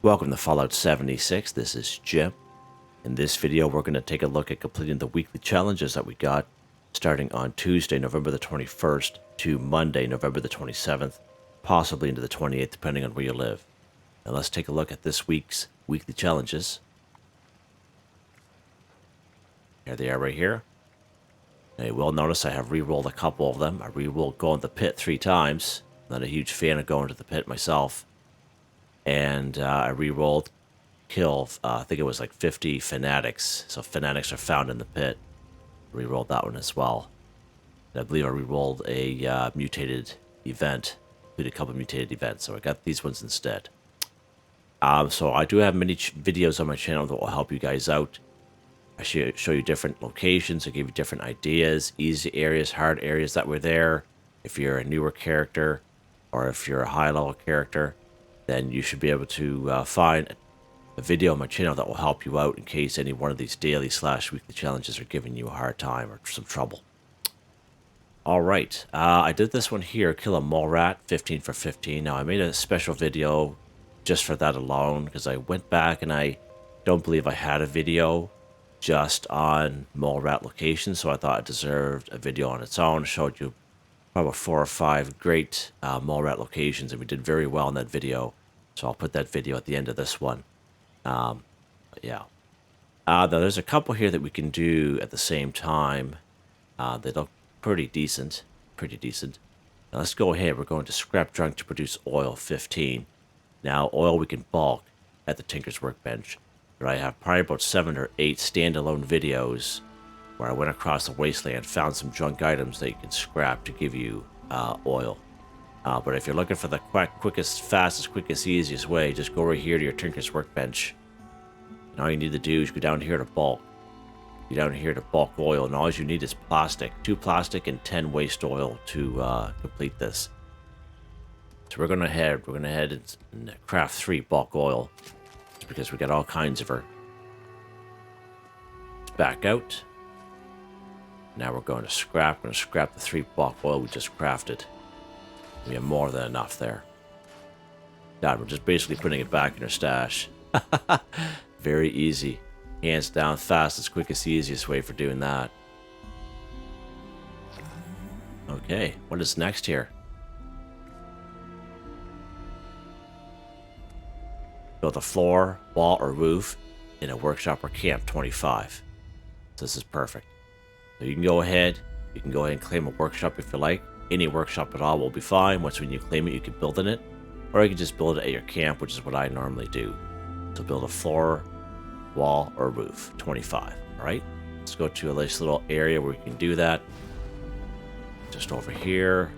Welcome to Fallout 76. This is Jim. In this video, we're going to take a look at completing the weekly challenges that we got starting on Tuesday, November the 21st to Monday, November the 27th, possibly into the 28th, depending on where you live. Now let's take a look at this week's weekly challenges. Here they are right here. Now you will notice I have re-rolled a couple of them. I re-rolled going to the pit 3 times. Not a huge fan of going to the pit myself. And I re-rolled kill, I think it was like 50 Fanatics. So Fanatics are found in the pit. Re-rolled that one as well. And I believe I re-rolled a mutated event. Included a couple of mutated events. So I got these ones instead. So I do have many videos on my channel that will help you guys out. I show you different locations. I give you different ideas, easy areas, hard areas that were there. If you're a newer character or if you're a high-level character, then you should be able to find a video on my channel that will help you out in case any one of these daily/weekly challenges are giving you a hard time or some trouble. Alright, I did this one here, kill a mole rat, 15 for 15. Now I made a special video just for that alone because I went back and I don't believe I had a video just on mole rat locations, so I thought it deserved a video on its own. Showed you probably 4 or 5 great mole rat locations, and we did very well in that video. So I'll put that video at the end of this one. Yeah. Now there's a couple here that we can do at the same time. They look pretty decent. Now let's go ahead. We're going to scrap junk to produce oil 15. Now oil we can bulk at the Tinker's Workbench. But I have probably about 7 or 8 standalone videos where I went across the wasteland, found some junk items that you can scrap to give you oil. But if you're looking for the quickest, fastest, quickest, easiest way, just go right here to your Tinker's Workbench. And all you need to do is go down here to bulk. Go down here to bulk oil, and all you need is plastic. 2 plastic and 10 waste oil to complete this. So we're gonna head and craft 3 bulk oil. Just because we got all kinds of her. Let's back out. Now we're going to scrap. We're going to scrap the 3 bulk oil we just crafted. We have more than enough there. God, we're just basically putting it back in our stash. Very easy. Hands down, fastest, quickest, easiest way for doing that. Okay, what is next here? Build a floor, wall, or roof in a workshop or camp 25. So this is perfect. So you can go ahead and claim a workshop if you like. Any workshop at all will be fine. Once when you claim it, you can build in it. Or you can just build it at your camp, which is what I normally do. So build a floor, wall, or roof, 25. Alright? Let's go to a nice little area where we can do that. Just over here.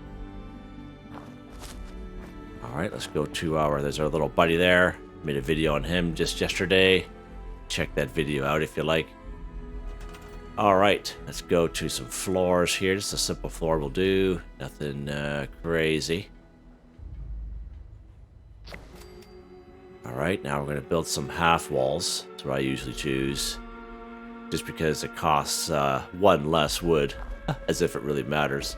Alright, let's go to there's our little buddy there. Made a video on him just yesterday. Check that video out if you like. Alright, let's go to some floors here. Just a simple floor will do. Nothing crazy. Alright, now we're going to build some half walls. That's what I usually choose. Just because it costs 1 less wood. As if it really matters.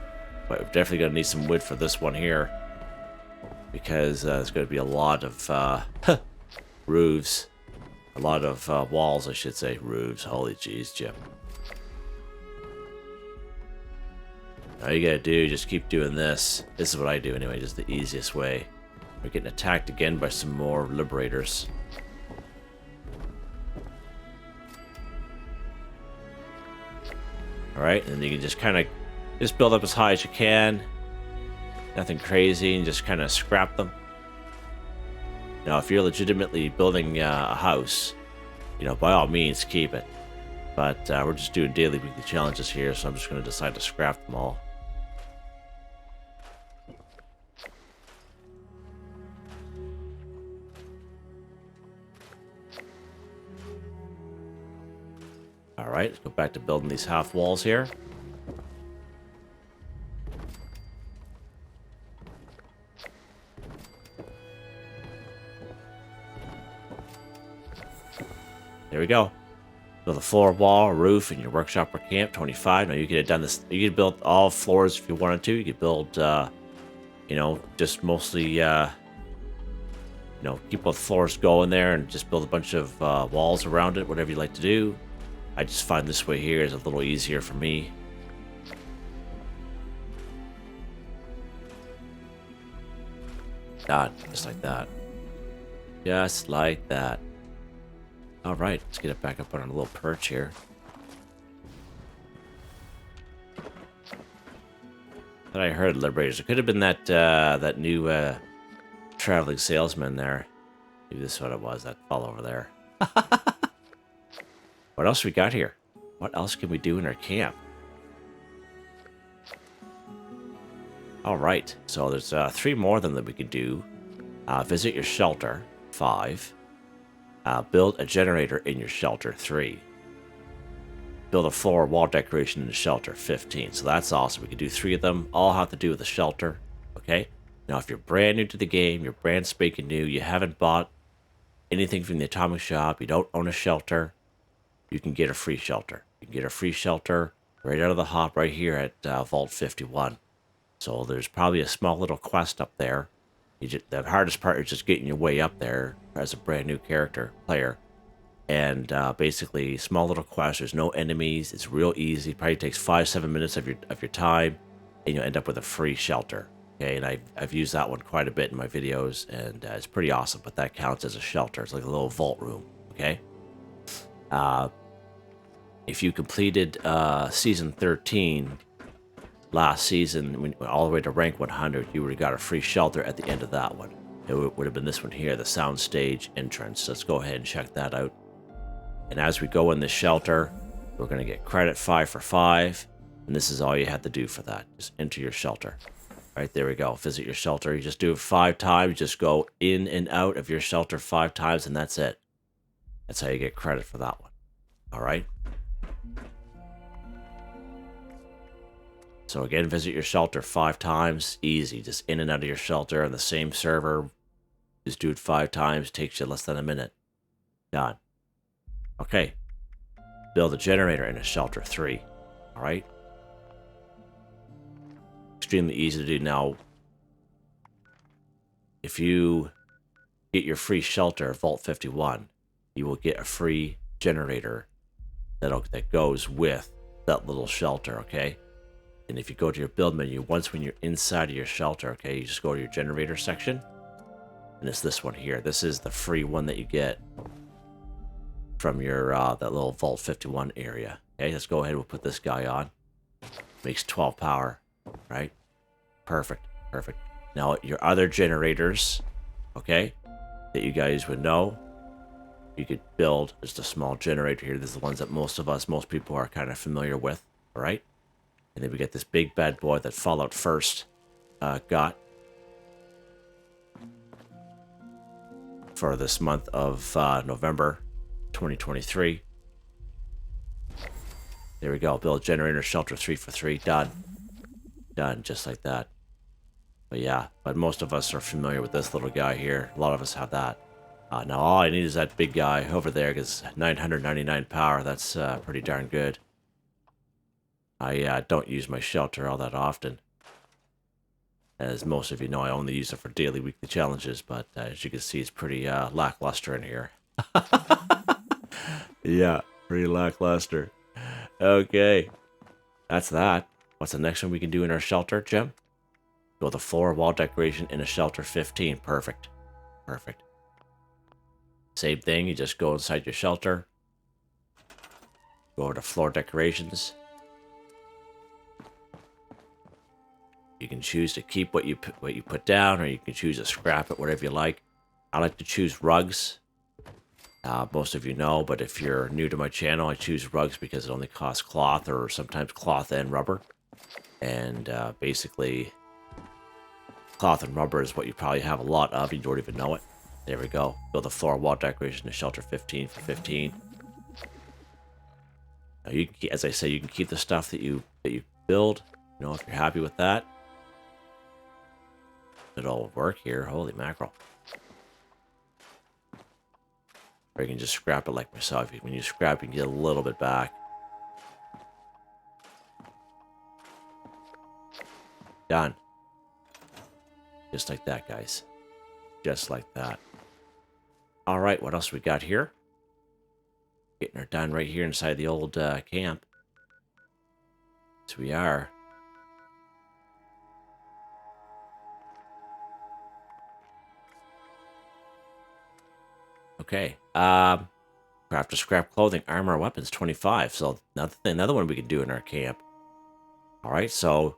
But we're definitely going to need some wood for this one here. Because there's going to be a lot of roofs. A lot of walls, I should say. Roofs. Holy jeez, Jim. All you gotta do is just keep doing this. This is what I do anyway, just the easiest way. We're getting attacked again by some more liberators. Alright, and then you can just kind of build up as high as you can. Nothing crazy, and just kind of scrap them. Now, if you're legitimately building a house, you know, by all means, keep it. But we're just doing daily, weekly challenges here, so I'm just going to decide to scrap them all. Alright, let's go back to building these half walls here. There we go. Build a floor, wall, roof in your workshop or camp, 25. Now you could have done this. You could build all floors if you wanted to. You could build, you know, just mostly You know, keep both floors going there and just build a bunch of walls around it, whatever you like to do. I just find this way here is a little easier for me. Done, just like that. Just like that. Alright, let's get it back up on a little perch here. Thought I heard Liberators. It could have been that that new traveling salesman there. Maybe this is what it was, that fell over there. What else we got here? What else can we do in our camp? Alright, so there's 3 more of them that we can do. Visit your shelter, 5. Build a generator in your shelter, 3. Build a floor wall decoration in the shelter, 15. So that's awesome. We can do 3 of them. All have to do with the shelter, okay? Now, if you're brand new to the game, you're brand spanking new, you haven't bought anything from the Atomic Shop, you don't own a shelter, you can get a free shelter. You can get a free shelter right out of the hop right here at Vault 51. So there's probably a small little quest up there. The hardest part is just getting your way up there as a brand new player. And basically, small little quest. There's no enemies. It's real easy. Probably takes 5-7 minutes of your time, and you'll end up with a free shelter. Okay, and I've used that one quite a bit in my videos, and it's pretty awesome. But that counts as a shelter. It's like a little vault room. Okay. If you completed season 13 last season, all the way to rank 100, you would have got a free shelter at the end of that one. It would have been this one here, the soundstage entrance. Let's go ahead and check that out. And as we go in this shelter, we're going to get credit 5 for 5. And this is all you have to do for that. Just enter your shelter. All right, there we go. Visit your shelter. You just do it 5 times. Just go in and out of your shelter 5 times, and that's it. That's how you get credit for that one. All right. So again, visit your shelter 5 times. Easy. Just in and out of your shelter on the same server. Just do it 5 times. Takes you less than a minute. Done. Okay. Build a generator in a shelter 3. All right. Extremely easy to do. Now, if you get your free shelter, Vault 51, you will get a free generator that goes with that little shelter, okay? And if you go to your build menu, when you're inside of your shelter, okay, you just go to your generator section, and it's this one here. This is the free one that you get from your that little Vault 51 area. Okay, let's go ahead and we'll put this guy on. Makes 12 power, right? Perfect, perfect. Now, your other generators, okay, that you guys would know, you could build just a small generator here. This is the ones that most people are kind of familiar with, all right? And then we get this big bad boy that Fallout First got for this month of November 2023. There we go. Build generator shelter 3 for 3. Done. Done, just like that. But yeah, but most of us are familiar with this little guy here. A lot of us have that. Now all I need is that big guy over there, because 999 power, that's pretty darn good. I don't use my shelter all that often. As most of you know, I only use it for daily, weekly challenges, but as you can see, it's pretty lackluster in here. Yeah, pretty lackluster. Okay, that's that. What's the next one we can do in our shelter, Jim? Build a floor wall decoration in a shelter 15. Perfect. Perfect. Same thing, you just go inside your shelter. Go over to floor decorations. You can choose to keep what you put down, or you can choose to scrap it, whatever you like. I like to choose rugs. Most of you know, but if you're new to my channel, I choose rugs because it only costs cloth, or sometimes cloth and rubber. And basically, cloth and rubber is what you probably have a lot of. You don't even know it. There we go. Build a floor wall decoration to shelter 15 for 15. Now you can, as I say, you can keep the stuff that you build. You know, if you're happy with that, it'll work here. Holy mackerel! Or you can just scrap it like myself. When you scrap, you can get a little bit back. Done. Just like that, guys. Just like that. All right, what else we got here? Getting her done right here inside the old camp. So we are. Okay. Craft a scrap clothing, armor, weapons, 25. So another one we can do in our camp. All right, so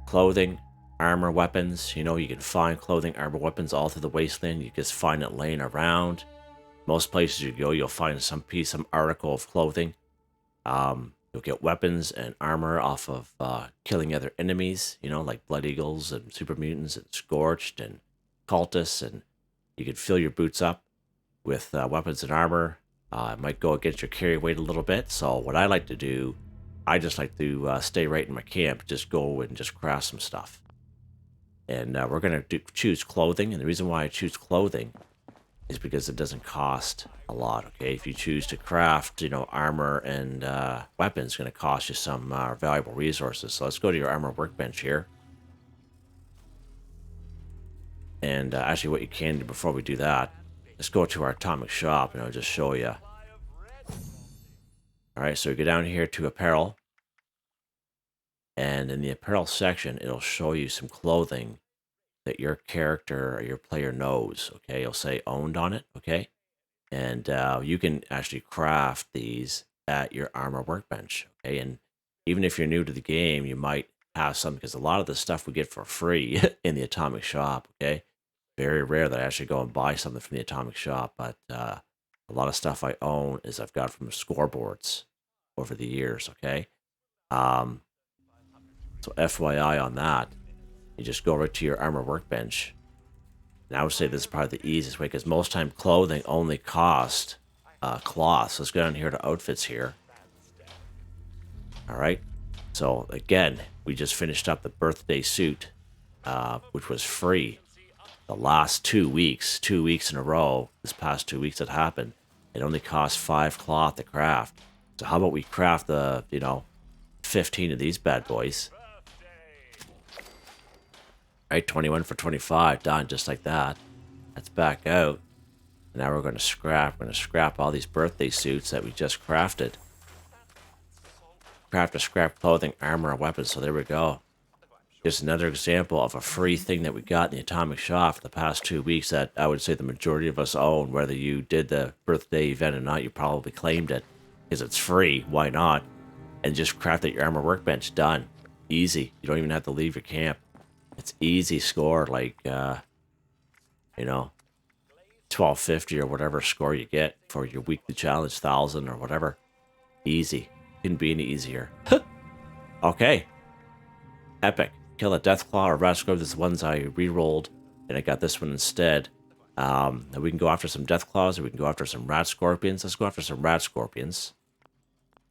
clothing, armor, weapons. You know, you can find clothing, armor, weapons all through the wasteland. You just find it laying around. Most places you go, you'll find some article of clothing. You'll get weapons and armor off of killing other enemies, you know, like Blood Eagles and Super Mutants and Scorched and Cultists, and you can fill your boots up with weapons and armor. It might go against your carry weight a little bit, so what I like to do, I just like to stay right in my camp, just go and just craft some stuff. And we're going to choose clothing, and the reason why I choose clothing is because it doesn't cost a lot, okay? If you choose to craft, you know, armor and weapons, it's going to cost you some valuable resources. So let's go to your armor workbench here. And actually what you can do before we do that, let's go to our atomic shop and I'll just show you. All right, so we go down here to apparel. And in the apparel section, it'll show you some clothing that your character or your player knows, okay? It'll say owned on it, okay? And you can actually craft these at your armor workbench, okay? And even if you're new to the game, you might have some, because a lot of the stuff we get for free in the atomic shop, okay? Very rare that I actually go and buy something from the atomic shop, but a lot of stuff I own is I've got from scoreboards over the years, okay? So FYI on that, you just go right to your armor workbench. And I would say this is probably the easiest way, because most time clothing only cost cloth. So let's go down here to outfits here. All right. So again, we just finished up the birthday suit, which was free. The last 2 weeks, 2 weeks in a row, this past 2 weeks that happened, it only cost 5 cloth to craft. So how about we craft the, 15 of these bad boys? Right, 21 for 25, done, just like that. Let's back out. And now we're going to scrap. We're going to scrap all these birthday suits that we just crafted. Craft a scrap clothing, armor, and weapons. So there we go. Just another example of a free thing that we got in the atomic shop for the past 2 weeks that I would say the majority of us own. Whether you did the birthday event or not, you probably claimed it. Because it's free, why not? And just craft at your armor workbench, done. Easy. You don't even have to leave your camp. It's easy score, like, 1250 or whatever score you get for your weekly challenge, 1000 or whatever. Easy. Couldn't be any easier. Okay. Epic. Kill a Deathclaw or Radscorpion. This is the ones I re-rolled, and I got this one instead. And we can go after some Deathclaws, or we can go after some Radscorpions. Let's go after some Radscorpions.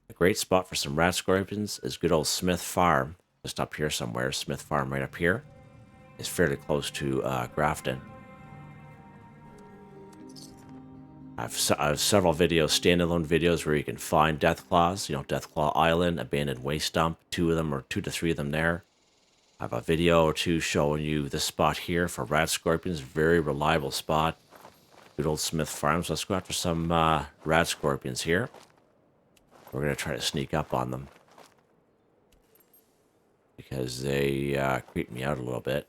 A great spot for some Radscorpions is good old Smith Farm. Just up here somewhere. Smith Farm right up here. It's fairly close to Grafton. I have several videos, standalone videos, where you can find Deathclaws. Deathclaw Island, Abandoned Waste Dump. 2 of them, or 2 to 3 of them there. I have a video or 2 showing you this spot here for Radscorpions. Very reliable spot. Good old Smith Farms. Let's go after some Radscorpions here. We're going to try to sneak up on them, because they creep me out a little bit.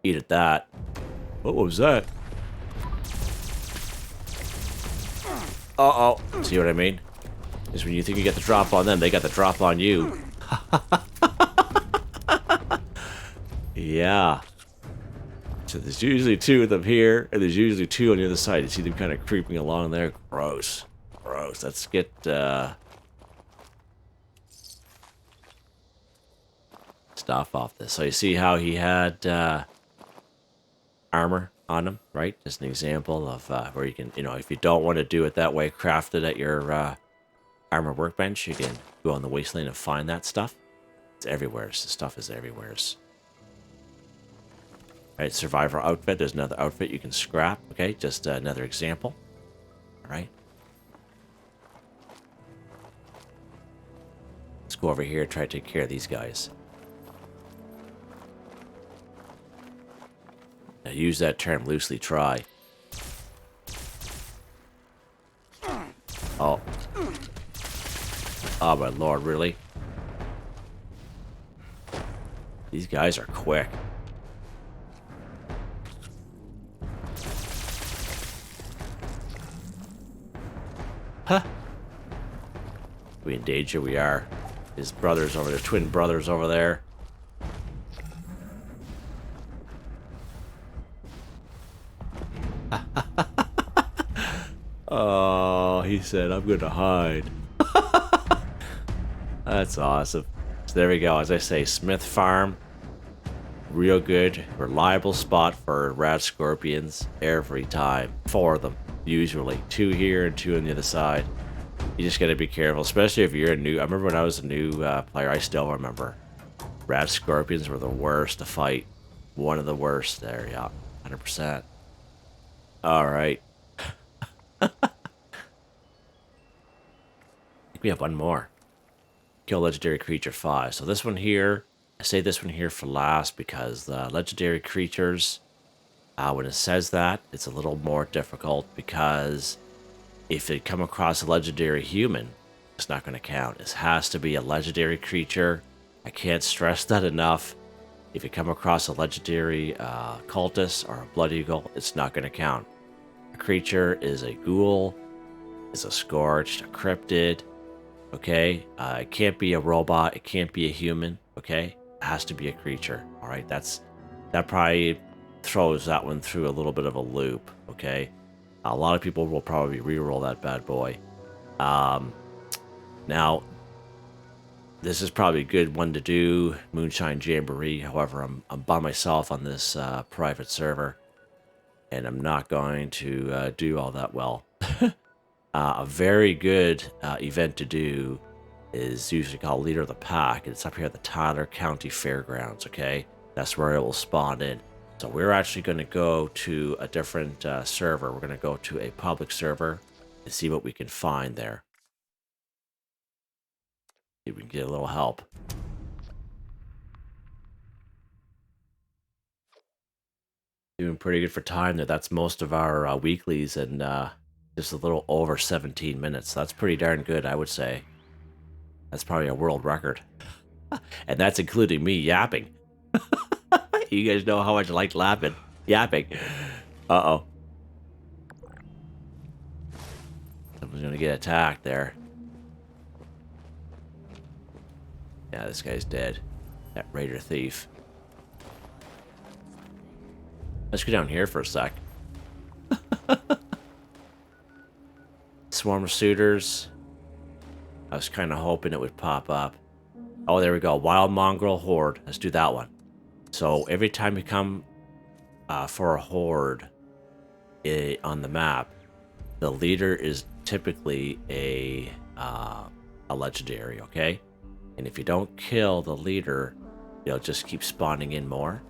Eat at that. What was that? Uh-oh. See what I mean? Is when you think you get the drop on them, they got the drop on you. Yeah. So there's usually 2 of them here, and there's usually 2 on the other side. You see them kind of creeping along there. Gross. Gross. Let's get, stuff off this. So you see how he had, armor on him, right? Just an example of where you can, if you don't want to do it that way, craft it at your armor workbench. You can go on the wasteland and find that stuff. It's everywhere. The stuff is everywhere. Right, survivor outfit. There's another outfit you can scrap. Okay, just another example. All right. Let's go over here and try to take care of these guys. use that term loosely, try. Oh. Oh my lord, really? These guys are quick. Huh. We in danger, we are. His brothers over there, twin brothers over there. Oh, he said, I'm gonna hide. That's awesome. So there we go. As I say, Smith Farm. Real good, reliable spot for Radscorpions every time. 4 of them, usually. 2 here and 2 on the other side. You just gotta be careful, especially if you're a new... I remember when I was a new player, I still remember. Radscorpions were the worst to fight. One of the worst there, yeah. 100%. Alright. I think we have one more. Kill legendary creature 5. So this one here, I say this one here for last because the legendary creatures, when it says that, it's a little more difficult because if it come across a legendary human, it's not going to count. It has to be a legendary creature. I can't stress that enough. If you come across a legendary cultist or a blood eagle, it's not going to count. A creature is a ghoul, is a scorched, a cryptid. Okay, it can't be a robot. It can't be a human. Okay, it has to be a creature. All right, that probably throws that one through a little bit of a loop. Okay, a lot of people will probably reroll that bad boy. Now, this is probably a good one to do, Moonshine Jamboree. However, I'm by myself on this private server, and I'm not going to do all that well. A very good event to do is usually called Leader of the Pack. It's up here at the Tyler County Fairgrounds, okay? That's where it will spawn in. So we're actually going to go to a different server. We're going to go to a public server and see what we can find there. See if we can get a little help. Doing pretty good for time there. That's most of our weeklies and just a little over 17 minutes. That's pretty darn good, I would say. That's probably a world record. And that's including me yapping. You guys know how much I like yapping. Uh-oh. Someone's gonna get attacked there. Yeah, this guy's dead. That raider thief. Let's go down here for a sec. Swarm of suitors. I was kind of hoping it would pop up. Oh, there we go. Wild mongrel horde. Let's do that one. So every time you come for a horde on the map, the leader is typically a legendary, okay? And if you don't kill the leader, they'll just keep spawning in more.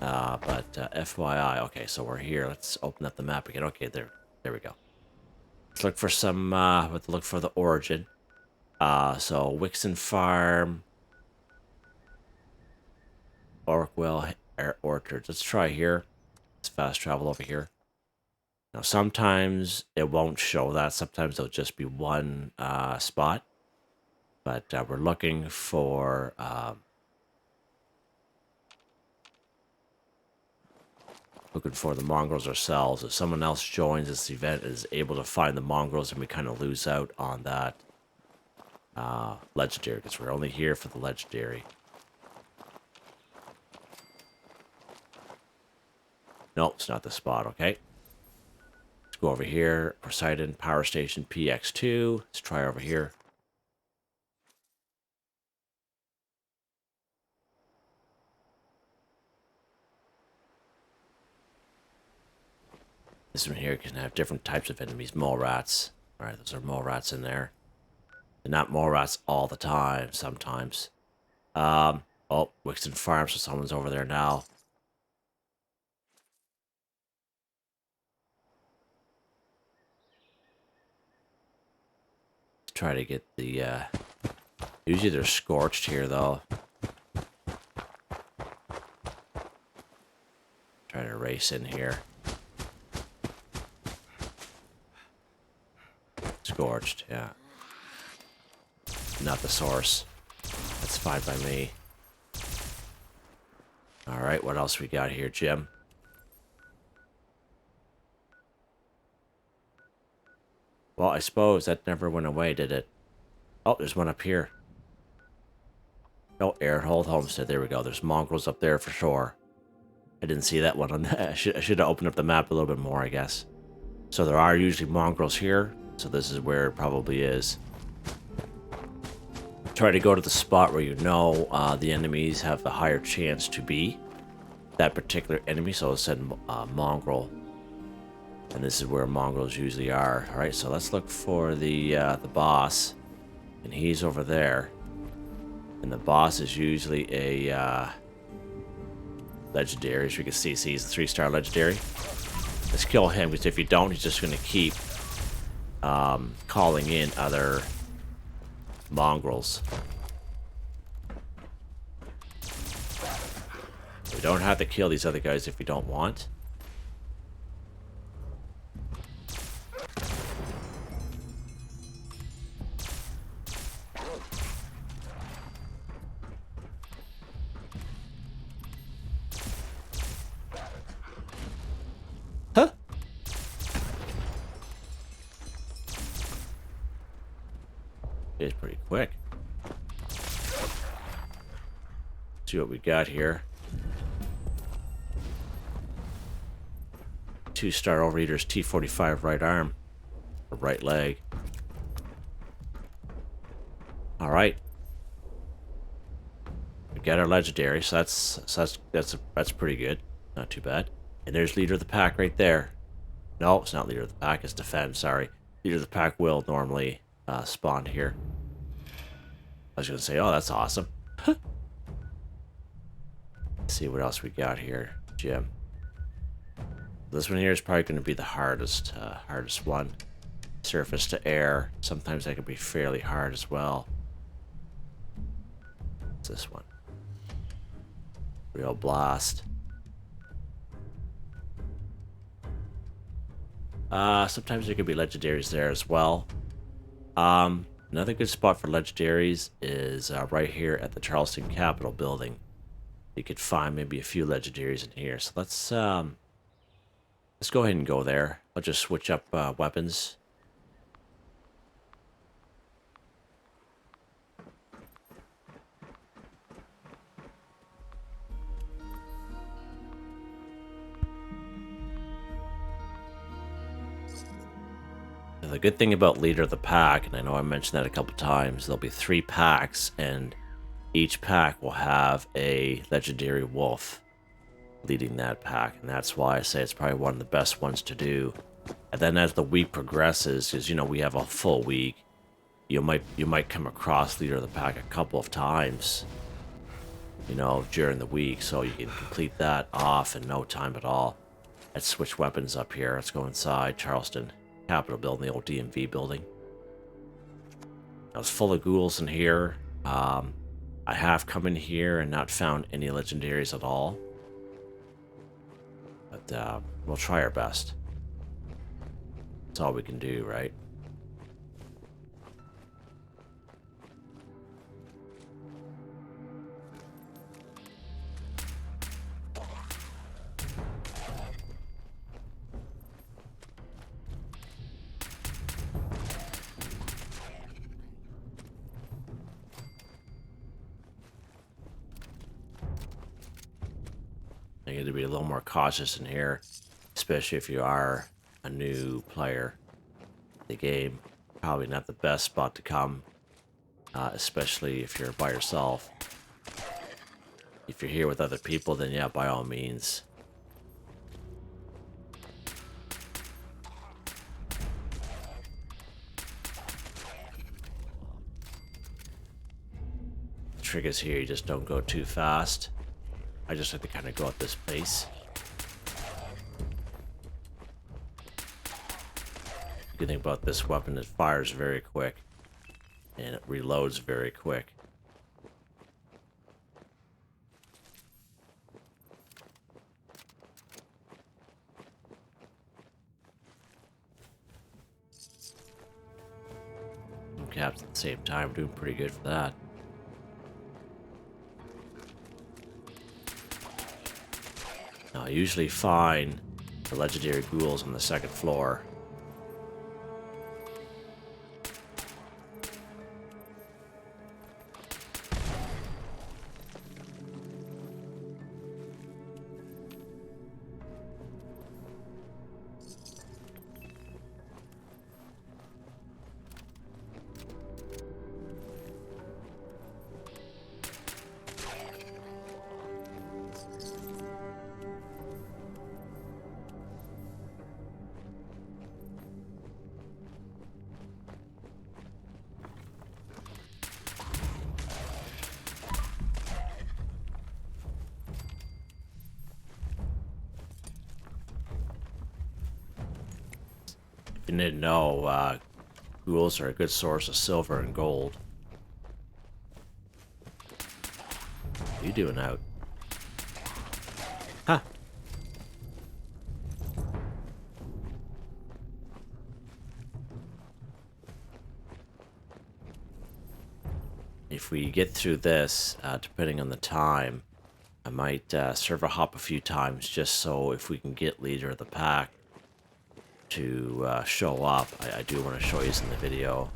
But FYI, okay, so we're here. Let's open up the map again. Okay, there we go. Let's look for some, let's look for the origin. So Wixon Farm, Orkwell Orchards. Let's try here. Let's fast travel over here. Now, sometimes it won't show that. Sometimes it'll just be one spot. But we're looking for the mongrels ourselves. If someone else joins this event and is able to find the mongrels, and we kind of lose out on that legendary, because we're only here for the legendary. Nope, it's not the spot, okay. Let's go over here. Poseidon Power Station PX2. Let's try over here. This one here can have different types of enemies. Mole rats. Alright, those are mole rats in there. They're not mole rats all the time, sometimes. Oh, Wixon Farm, so someone's over there now. Let's try to get the, usually they're scorched here, though. Trying to race in here. Scorched, yeah. Not the source. That's fine by me. Alright, what else we got here, Jim? Well, I suppose that never went away, did it? Oh, there's one up here. Oh, Airhold Homestead. There we go. There's mongrels up there for sure. I didn't see that one on that. I should have opened up the map a little bit more, I guess. So there are usually mongrels here. So this is where it probably is. Try to go to the spot where you know the enemies have the higher chance to be that particular enemy. So let's send mongrel. And this is where mongrels usually are. Alright, so let's look for the boss. And he's over there. And the boss is usually a legendary. As you can see, he's a 3-star legendary. Let's kill him, because if you don't, he's just going to keep calling in other mongrels. We don't have to kill these other guys if we don't want. Huh? It's pretty quick. See what we got here. 2-star Overeater's T45 right arm. Or right leg. Alright. We got our legendary, so that's pretty good. Not too bad. And there's leader of the pack right there. No, it's not leader of the pack, it's defend, sorry. Leader of the pack will normally spawn here. I was gonna say, oh, that's awesome. Let's see what else we got here, Jim. This one here is probably going to be the hardest one. Surface to air. Sometimes that can be fairly hard as well. What's this one? Real blast. Sometimes there could be legendaries there as well. Another good spot for legendaries is right here at the Charleston Capitol building. You could find maybe a few legendaries in here. So let's go ahead and go there. I'll just switch up weapons. Now, the good thing about Leader of the Pack, and I know I mentioned that a couple times, there'll be 3 packs, and each pack will have a legendary wolf leading that pack, and that's why I say it's probably one of the best ones to do. And then as the week progresses, because you know we have a full week, you might come across Leader of the Pack a couple of times, you know, during the week, so you can complete that off in no time at all. Let's switch weapons up here. Let's go inside Charleston Capitol building, the old DMV building. I was full of ghouls in here. I have come in here and not found any legendaries at all. But we'll try our best. That's all we can do, right? You got to be a little more cautious in here, especially if you are a new player. The game, probably not the best spot to come, especially if you're by yourself. If you're here with other people, then yeah, by all means. The trick is here, you just don't go too fast. I just have to kind of go at this pace. The good thing about this weapon, it fires very quick. And it reloads very quick. caps at the same time. We're doing pretty good for that. Now, I usually find the legendary ghouls on the second floor. If you didn't know, ghouls are a good source of silver and gold. What are you doing out? Huh. If we get through this, depending on the time, I might server hop a few times just so if we can get leader of the pack to show up. I do want to show you this in the video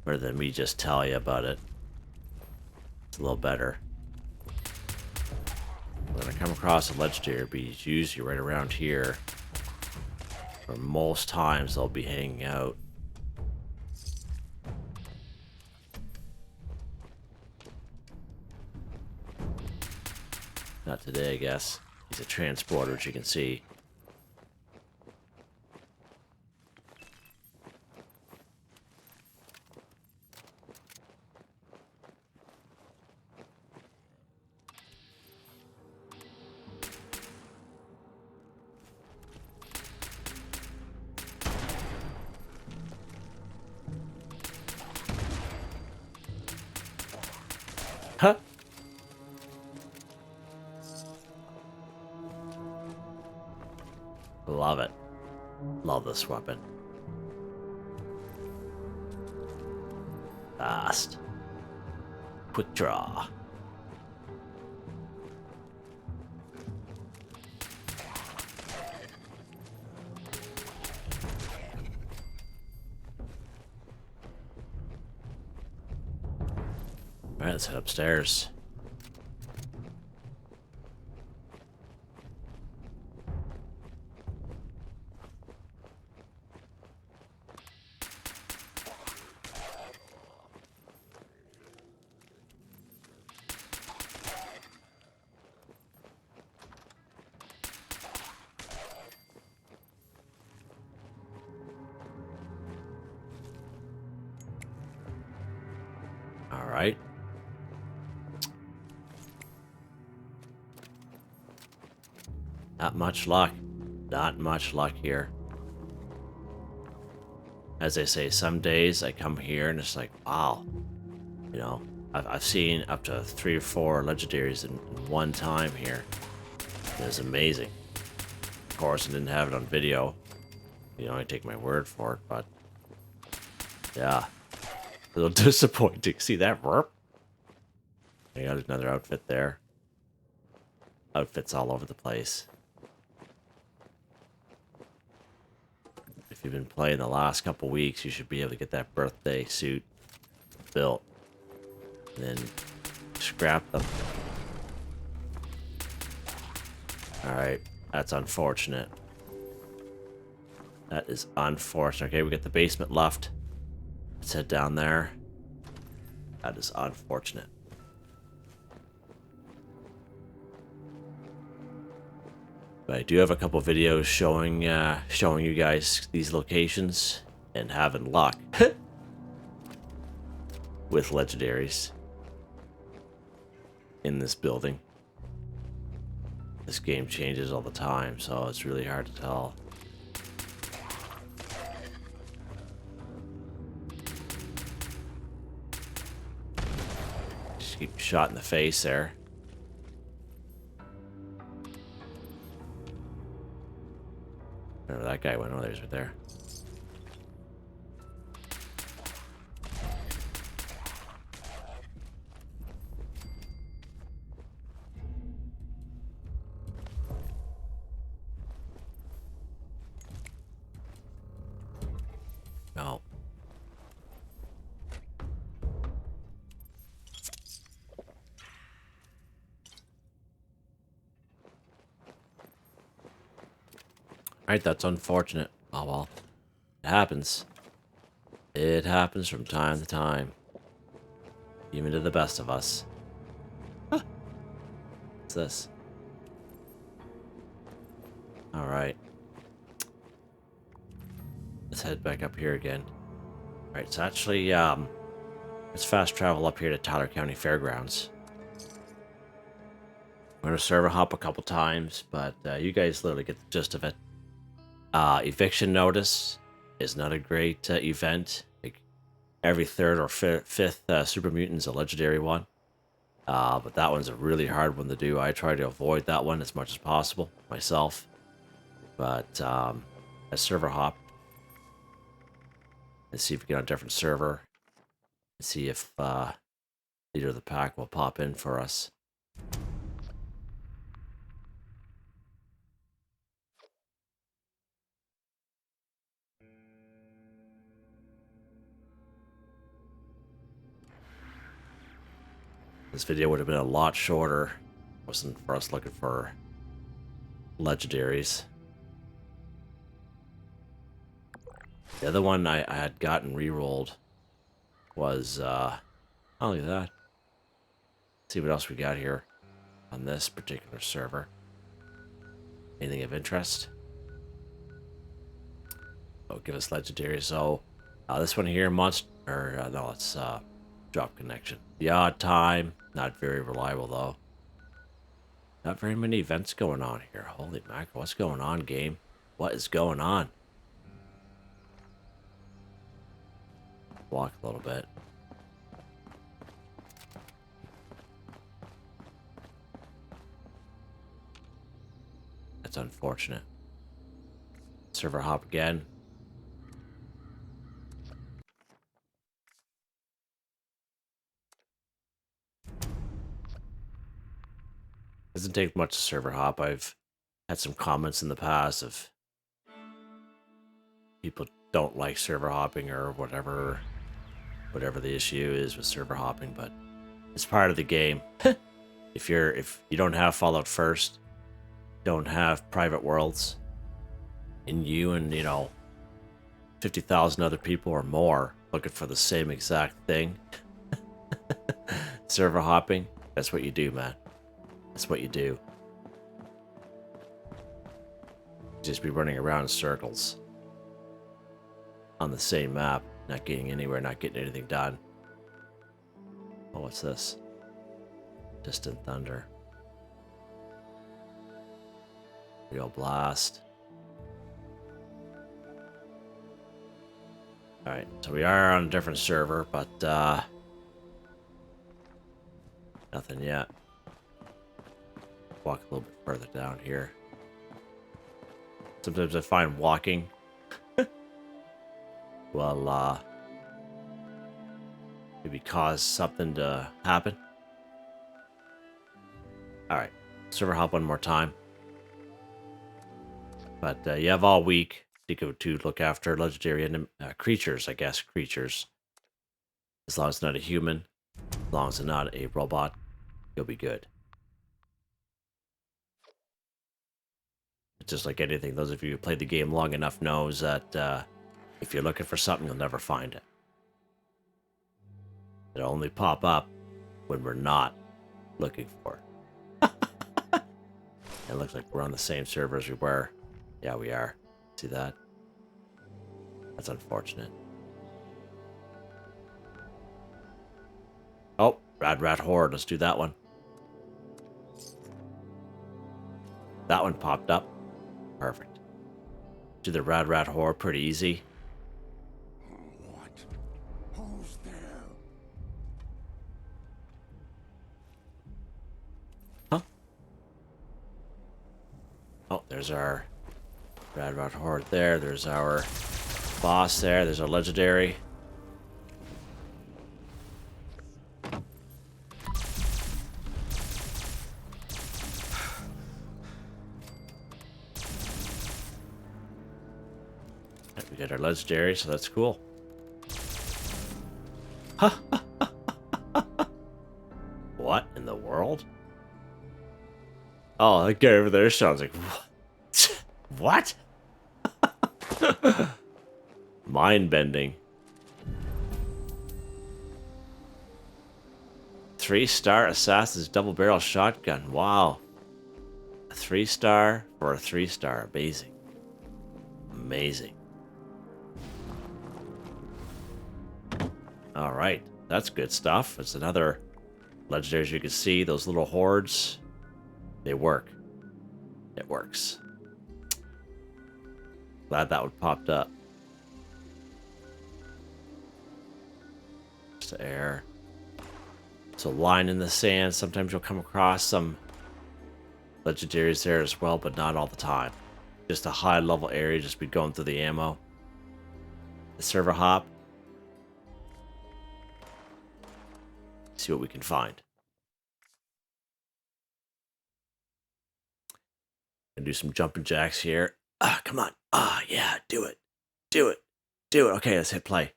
rather than me just tell you about it. It's a little better. When I come across a legendary, it'll be usually right around here, where most times they'll be hanging out. Not today, I guess. He's a transporter, as you can see. Huh? Love it. Love this weapon. Fast. Quick draw. Alright, let's head upstairs. Alright. Not much luck. Not much luck here. As I say, some days I come here and it's like, wow. You know, I've seen up to 3 or 4 legendaries in one time here. It was amazing. Of course, I didn't have it on video. You know, I take my word for it, but yeah. A little disappointing. See that? I got another outfit there. Outfits all over the place. If you've been playing the last couple weeks, you should be able to get that birthday suit built. And then scrap them. Alright, that's unfortunate. That is unfortunate. Okay, we got the basement left. Let's head down there. That is unfortunate. But I do have a couple videos showing you guys these locations and having luck with legendaries in this building. This game changes all the time, so it's really hard to tell. Just keep shot in the face there. Where that guy went, oh, there's right there. Right, that's unfortunate. Oh well. It happens. It happens from time to time. Even to the best of us. Huh. What's this? Alright. Let's head back up here again. Alright, so actually, let's fast travel up here to Tyler County Fairgrounds. I'm going to server hop a couple times, but you guys literally get the gist of it. Eviction notice is not a great event. Like every third or fifth Super Mutant's a legendary one. But that one's a really hard one to do. I try to avoid that one as much as possible myself. But a server hop. Let's see if we get on a different server. And see if leader of the pack will pop in for us. This video would have been a lot shorter. Wasn't for us looking for legendaries. The other one I had gotten re-rolled was oh, look at that. Let's see what else we got here on this particular server. Anything of interest? Oh, give us legendary. So this one here, monster. No, it's drop connection. The odd time, not very reliable though. Not very many events going on here. Holy mackerel, what's going on, game? What is going on? Walk a little bit. That's unfortunate. Server hop again. Doesn't take much to server hop. I've had some comments in the past of people don't like server hopping or whatever the issue is with server hopping, but it's part of the game. If you don't have Fallout First, don't have private worlds, and you and 50,000 other people or more looking for the same exact thing, server hopping, that's what you do, man. That's what you do. Just be running around in circles on the same map, not getting anywhere, not getting anything done. Oh, what's this? Distant thunder. Real blast. Alright, so we are on a different server, but nothing yet. Walk a little bit further down here. Sometimes I find walking will maybe cause something to happen. Alright, server hop one more time. But you have all week to go to look after legendary creatures, I guess. Creatures. As long as it's not a human, as long as it's not a robot, you'll be good. Just like anything, those of you who played the game long enough knows that if you're looking for something, you'll never find it. It'll only pop up when we're not looking for it. It looks like we're on the same server as we were. Yeah, we are. See that? That's unfortunate. Oh, Rat Horde. Let's do that one. That one popped up. Perfect. Do the Rat Horde pretty easy. What? Who's there? Huh? Oh, there's our Rat Horde there. There's our boss there. There's our legendary. We got our legendary, so that's cool. What in the world? Oh, that guy over there sounds like... What? Mind-bending. 3-star Assassin's double barrel shotgun. Wow. A 3-star for a 3-star. Amazing. Amazing. Alright. That's good stuff. It's another legendary. As you can see, those little hordes, they work. It works. Glad that one popped up. Just air. It's a line in the sand. Sometimes you'll come across some legendaries there as well, but not all the time. Just a high level area, just be going through the ammo. The server hop. See what we can find. And do some jumping jacks here. Ah, come on. Ah, yeah, do it. Do it. Do it. Okay, let's hit play.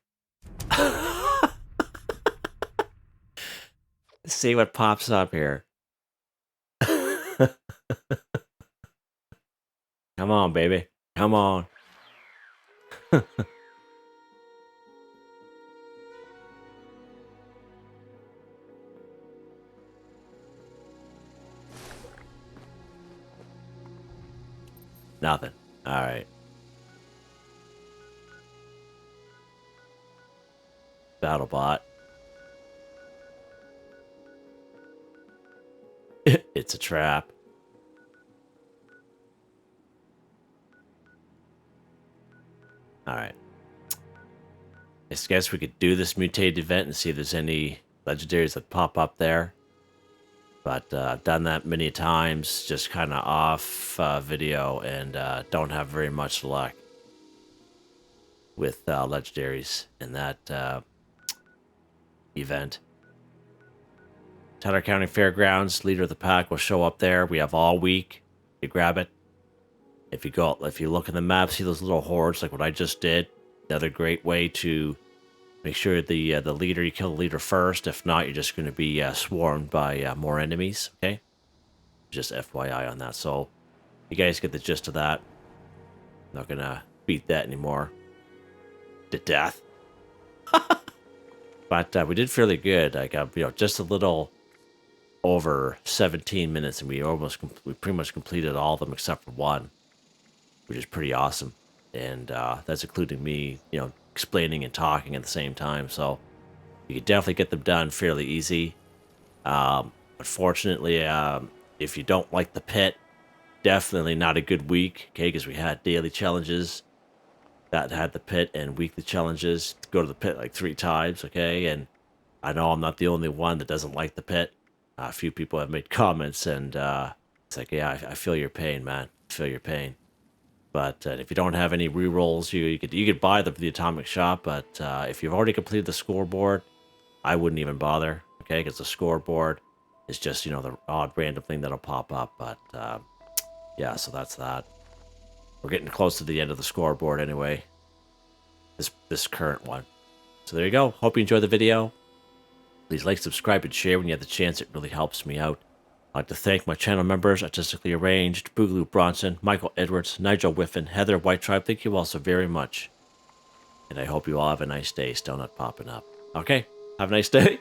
Let's see what pops up here. Come on, baby. Come on. Nothing. All right. BattleBot. It's a trap. All right. I guess we could do this mutated event and see if there's any legendaries that pop up there. But I've done that many times, just kind of off video, and don't have very much luck with legendaries in that event. Tyler County Fairgrounds, leader of the pack will show up there. We have all week to grab it. If you look in the map, see those little hordes like what I just did. Another great way to make sure the leader, you kill the leader first. If not, you're just going to be swarmed by more enemies. Okay, just FYI on that. So you guys get the gist of that. Not gonna beat that anymore to death. But we did fairly good. I got just a little over 17 minutes, and we pretty much completed all of them except for one, which is pretty awesome. And that's including me, explaining and talking at the same time. So you can definitely get them done fairly easy. Unfortunately, if you don't like the pit, definitely not a good week. Okay, because we had daily challenges that had the pit and weekly challenges to go to the pit like 3 times. Okay, and I know I'm not the only one that doesn't like the pit. A few people have made comments, and it's like, yeah, I feel your pain, man. I feel your pain. But if you don't have any rerolls, you could buy them from the Atomic Shop. But if you've already completed the scoreboard, I wouldn't even bother. Okay, because the scoreboard is just the odd random thing that'll pop up. But yeah, so that's that. We're getting close to the end of the scoreboard anyway. This current one. So there you go. Hope you enjoyed the video. Please like, subscribe, and share when you have the chance. It really helps me out. I'd like to thank my channel members, Artistically Arranged, Boogaloo Bronson, Michael Edwards, Nigel Wiffen, Heather, Whitetribe. Thank you all so very much. And I hope you all have a nice day. Still not popping up. Okay, have a nice day.